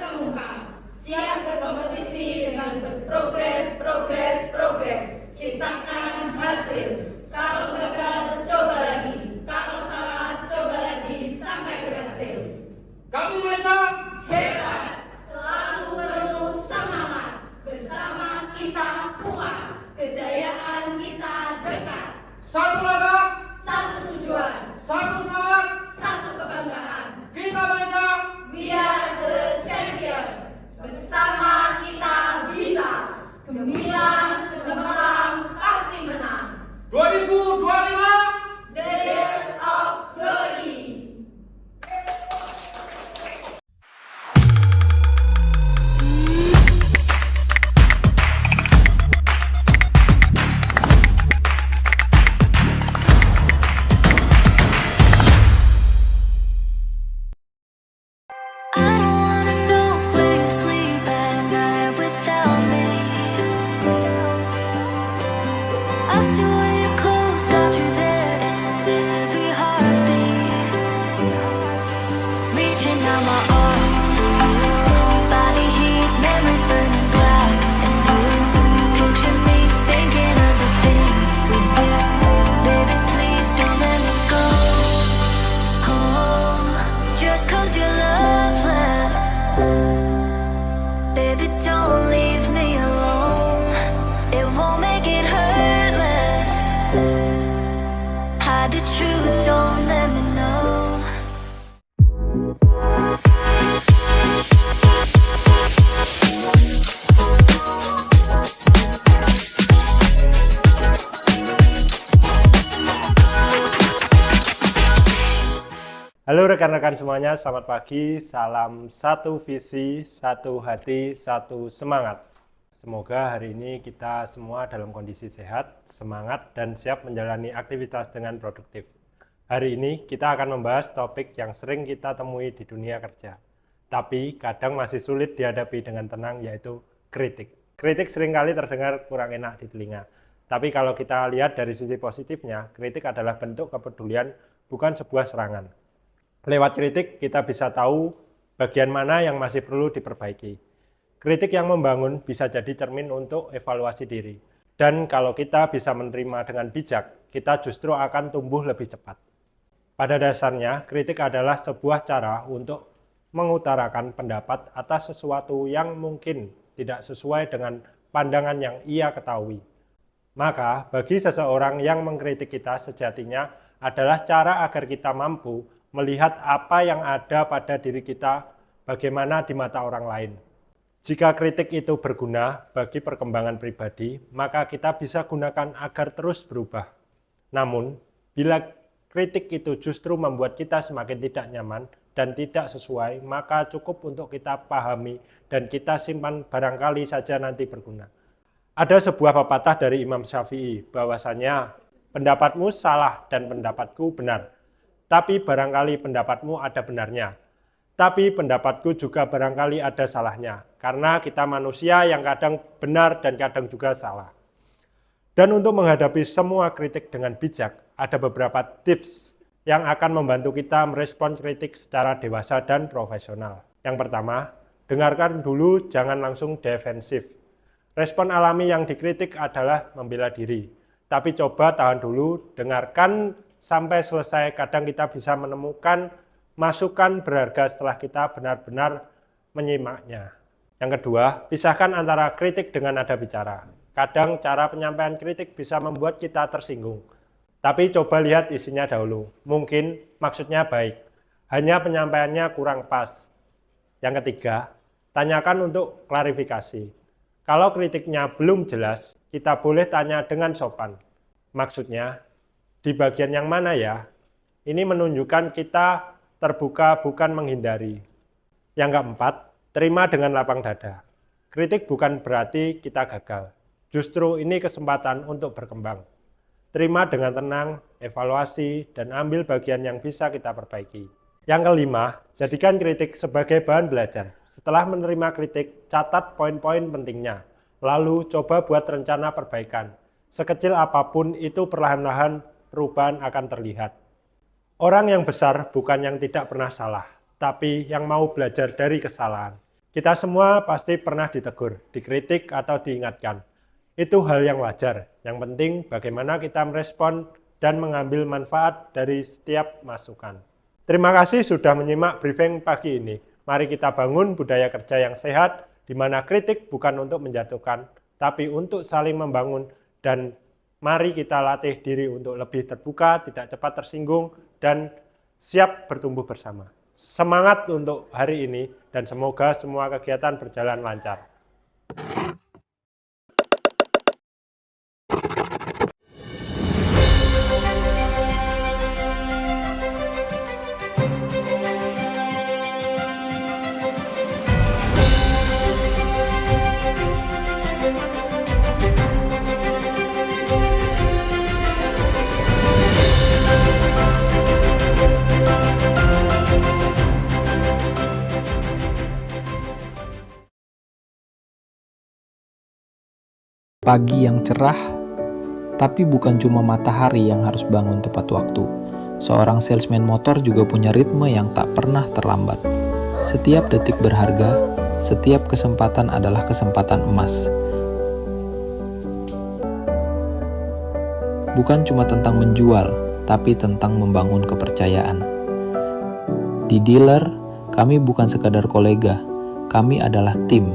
terkemuka, siap berkompetisi dengan berprogres, ciptakan hasil. Kalau gagal, coba lagi. Kalau salah, coba lagi sampai berhasil. Kami Maisa Hebat, selalu penuh semangat. Bersama kita kuat, kejayaan kita dekat. satu langkah, Satu tujuan, satu semangat. satu kebanggaan. Kita Maisa. We are the champion. Bersama kita bisa. Gemilang, cemerlang, pasti menang. 2025 The Years of Glory. I don't wanna know where you sleep at night without me. I'll still wear your clothes, got you there in every heartbeat. Reaching out my arms for you, body heat, memories burning black and blue. Picture me thinking of the things we do. Baby, please don't let me go. Oh, just 'cause your love left. Baby, don't leave me alone. It won't make it hurt less. Hide the truth, don't let me know. Halo rekan-rekan semuanya, selamat pagi. Salam satu visi, satu hati, satu semangat. Semoga hari ini kita semua dalam kondisi sehat, semangat, dan siap menjalani aktivitas dengan produktif. Hari ini kita akan membahas topik yang sering kita temui di dunia kerja, tapi kadang masih sulit dihadapi dengan tenang, yaitu kritik. Kritik seringkali terdengar kurang enak di telinga. Tapi kalau kita lihat dari sisi positifnya, kritik adalah bentuk kepedulian, bukan sebuah serangan. Lewat kritik, kita bisa tahu bagian mana yang masih perlu diperbaiki. Kritik yang membangun bisa jadi cermin untuk evaluasi diri. Dan kalau kita bisa menerima dengan bijak, kita justru akan tumbuh lebih cepat. Pada dasarnya, kritik adalah sebuah cara untuk mengutarakan pendapat atas sesuatu yang mungkin tidak sesuai dengan pandangan yang ia ketahui. Maka, bagi seseorang yang mengkritik kita sejatinya adalah cara agar kita mampu melihat apa yang ada pada diri kita, bagaimana di mata orang lain. Jika kritik itu berguna bagi perkembangan pribadi, maka kita bisa gunakan agar terus berubah. Namun, bila kritik itu justru membuat kita semakin tidak nyaman dan tidak sesuai, maka cukup untuk kita pahami dan kita simpan, barangkali saja nanti berguna. Ada sebuah pepatah dari Imam Syafi'i, bahwasanya pendapatmu salah dan pendapatku benar. Tapi barangkali pendapatmu ada benarnya. Tapi pendapatku juga barangkali ada salahnya. Karena kita manusia yang kadang benar dan kadang juga salah. Dan untuk menghadapi semua kritik dengan bijak, ada beberapa tips yang akan membantu kita merespon kritik secara dewasa dan profesional. Yang pertama, dengarkan dulu, jangan langsung defensif. Respon alami yang dikritik adalah membela diri. Tapi coba tahan dulu, dengarkan sampai selesai. Kadang kita bisa menemukan masukan berharga setelah kita benar-benar menyimaknya. Yang kedua, pisahkan antara kritik dengan nada bicara. Kadang cara penyampaian kritik bisa membuat kita tersinggung. Tapi coba lihat isinya dahulu. Mungkin maksudnya baik, hanya penyampaiannya kurang pas. Yang ketiga, tanyakan untuk klarifikasi. Kalau kritiknya belum jelas, kita boleh tanya dengan sopan. Maksudnya, di bagian yang mana ya? Ini menunjukkan kita terbuka, bukan menghindari. Yang keempat, terima dengan lapang dada. Kritik bukan berarti kita gagal. Justru ini kesempatan untuk berkembang. Terima dengan tenang, evaluasi, dan ambil bagian yang bisa kita perbaiki. Yang kelima, jadikan kritik sebagai bahan belajar. Setelah menerima kritik, catat poin-poin pentingnya. Lalu coba buat rencana perbaikan. Sekecil apapun itu perlahan-lahan perubahan akan terlihat. Orang yang besar bukan yang tidak pernah salah, tapi yang mau belajar dari kesalahan. Kita semua pasti pernah ditegur, dikritik, atau diingatkan. Itu hal yang wajar. Yang penting bagaimana kita merespon dan mengambil manfaat dari setiap masukan. Terima kasih sudah menyimak briefing pagi ini. Mari kita bangun budaya kerja yang sehat, di mana kritik bukan untuk menjatuhkan, tapi untuk saling membangun, dan mari kita latih diri untuk lebih terbuka, tidak cepat tersinggung, dan siap bertumbuh bersama. Semangat untuk hari ini, dan semoga semua kegiatan berjalan lancar. Pagi yang cerah, tapi bukan cuma matahari yang harus bangun tepat waktu. Seorang salesman motor juga punya ritme yang tak pernah terlambat. Setiap detik berharga, setiap kesempatan adalah kesempatan emas. Bukan cuma tentang menjual, tapi tentang membangun kepercayaan. Di dealer, kami bukan sekadar kolega, kami adalah tim.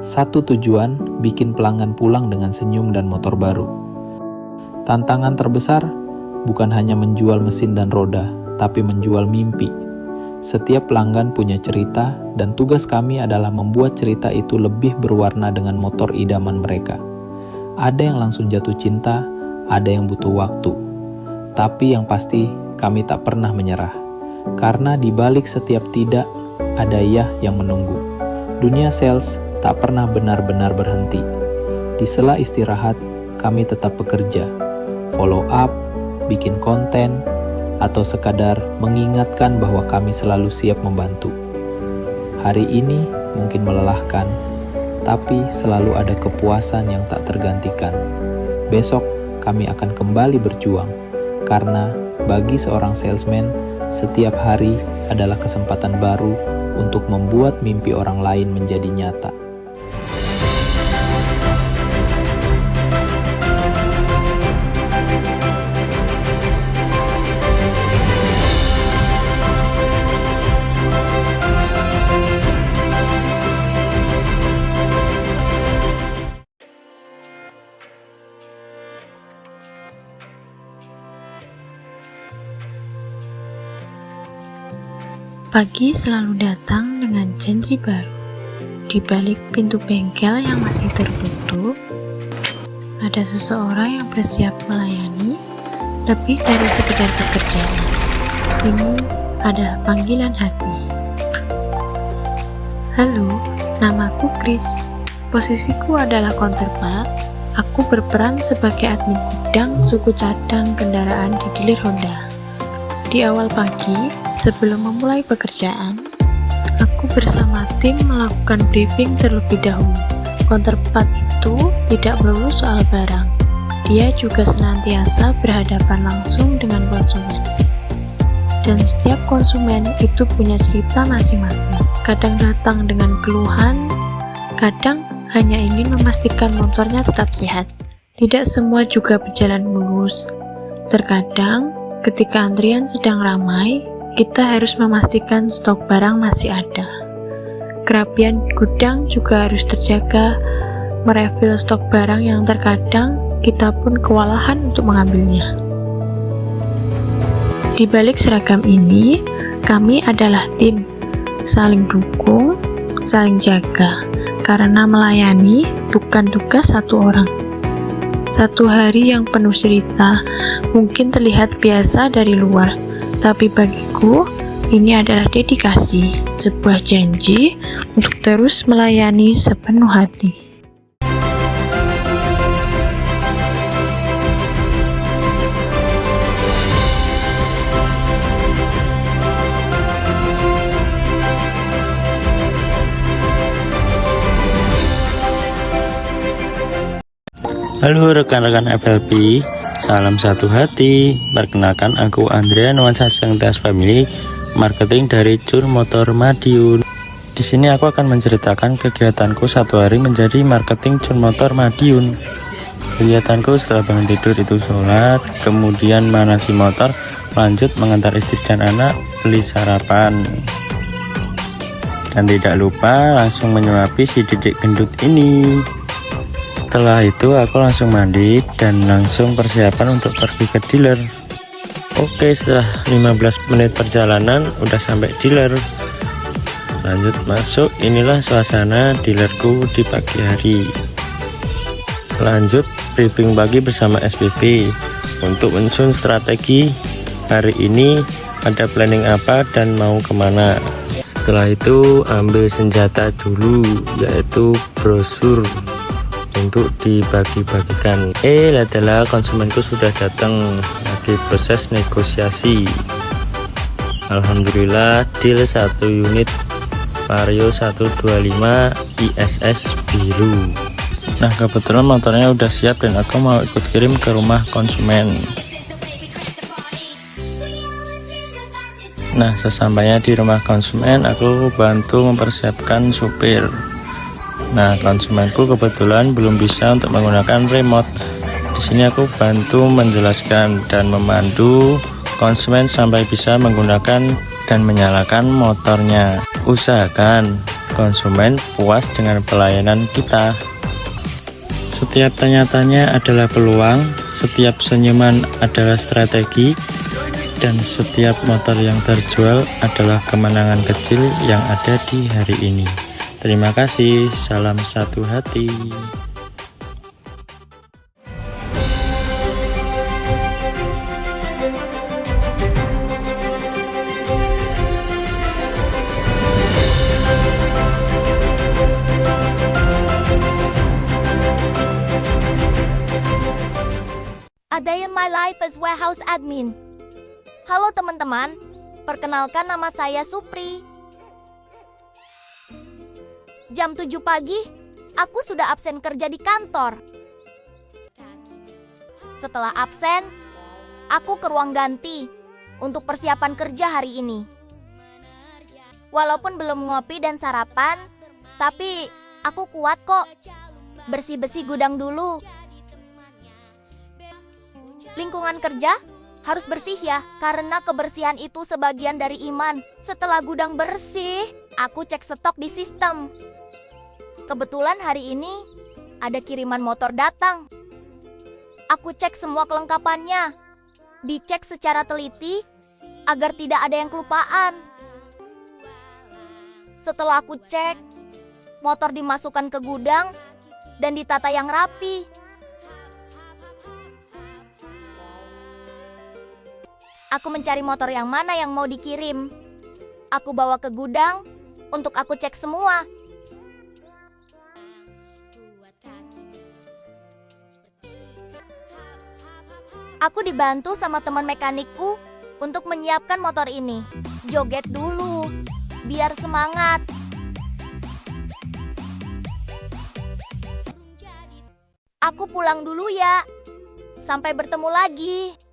Satu tujuan, bikin pelanggan pulang dengan senyum dan motor baru. Tantangan terbesar bukan hanya menjual mesin dan roda, tapi menjual mimpi. Setiap pelanggan punya cerita, dan tugas kami adalah membuat cerita itu lebih berwarna dengan motor idaman mereka. Ada yang langsung jatuh cinta, ada yang butuh waktu. Tapi yang pasti, kami tak pernah menyerah. Karena di balik setiap tidak, ada ya yang menunggu. Dunia sales tak pernah benar-benar berhenti. Di sela istirahat, kami tetap bekerja, follow up, bikin konten, atau sekadar mengingatkan bahwa kami selalu siap membantu. Hari ini mungkin melelahkan, tapi selalu ada kepuasan yang tak tergantikan. Besok kami akan kembali berjuang, karena bagi seorang salesman, setiap hari adalah kesempatan baru untuk membuat mimpi orang lain menjadi nyata. Pagi selalu datang dengan janji baru. Di balik pintu bengkel yang masih tertutup, ada seseorang yang bersiap melayani lebih dari sekedar pekerjaan. Ini adalah panggilan hati. Halo, namaku Chris. Posisiku adalah counterpart. Aku berperan sebagai admin gudang suku cadang kendaraan di dealer Honda. Di awal pagi, sebelum memulai pekerjaan, aku bersama tim melakukan briefing terlebih dahulu. Counterpart itu tidak melulu soal barang. Dia juga senantiasa berhadapan langsung dengan konsumen. Dan setiap konsumen itu punya cerita masing-masing. Kadang datang dengan keluhan, kadang hanya ingin memastikan motornya tetap sehat. Tidak semua juga berjalan mulus. Terkadang, ketika antrian sedang ramai, kita harus memastikan stok barang masih ada. Kerapian gudang juga harus terjaga, merefill stok barang yang terkadang kita pun kewalahan untuk mengambilnya. Di balik seragam ini, kami adalah tim, saling dukung, saling jaga, karena melayani bukan tugas satu orang. Satu hari yang penuh cerita mungkin terlihat biasa dari luar, tapi bagiku ini adalah dedikasi, sebuah janji untuk terus melayani sepenuh hati. Halo rekan-rekan FLP, salam satu hati. Perkenalkan aku Andrea Nuansa Sengtas Family, marketing dari Cur Motor Madiun. Di sini aku akan menceritakan kegiatanku satu hari menjadi marketing cun motor Madiun. Kegiatanku setelah bangun tidur itu sholat, kemudian manasi motor, lanjut mengantar istri dan anak beli sarapan. Dan tidak lupa langsung menyuapi si Dedek gendut ini. Setelah itu aku langsung mandi dan langsung persiapan untuk pergi ke dealer. Oke, setelah 15 menit perjalanan udah sampai dealer. Lanjut masuk, inilah suasana dealerku di pagi hari. Lanjut briefing pagi bersama SPP untuk menyusun strategi hari ini, ada planning apa dan mau kemana. Setelah itu ambil senjata dulu, yaitu brosur untuk dibagi-bagikan. Adalah konsumenku sudah datang, lagi proses negosiasi. Alhamdulillah deal 1 unit Vario 125 ISS biru. Nah, kebetulan motornya udah siap dan aku mau ikut kirim ke rumah konsumen. Nah, sesampainya di rumah konsumen aku bantu mempersiapkan supir. Nah, konsumenku kebetulan belum bisa untuk menggunakan remote. Di sini aku bantu menjelaskan dan memandu konsumen sampai bisa menggunakan dan menyalakan motornya. Usahakan konsumen puas dengan pelayanan kita. Setiap tanya-tanya adalah peluang, setiap senyuman adalah strategi, dan setiap motor yang terjual adalah kemenangan kecil yang ada di hari ini. Terima kasih, salam satu hati. A day in my life as warehouse admin. Halo teman-teman, perkenalkan nama saya Supri. Jam 7 pagi, aku sudah absen kerja di kantor. Setelah absen, aku ke ruang ganti untuk persiapan kerja hari ini. Walaupun belum ngopi dan sarapan, tapi aku kuat kok. Bersih-bersih gudang dulu. Lingkungan kerja harus bersih ya, karena kebersihan itu sebagian dari iman. Setelah gudang bersih, aku cek stok di sistem. Kebetulan hari ini ada kiriman motor datang. Aku cek semua kelengkapannya. Dicek secara teliti agar tidak ada yang kelupaan. Setelah aku cek, motor dimasukkan ke gudang dan ditata yang rapi. Aku mencari motor yang mana yang mau dikirim. Aku bawa ke gudang untuk aku cek semua. Aku dibantu sama teman mekanikku untuk menyiapkan motor ini. Joget dulu, biar semangat. Aku pulang dulu ya. Sampai bertemu lagi.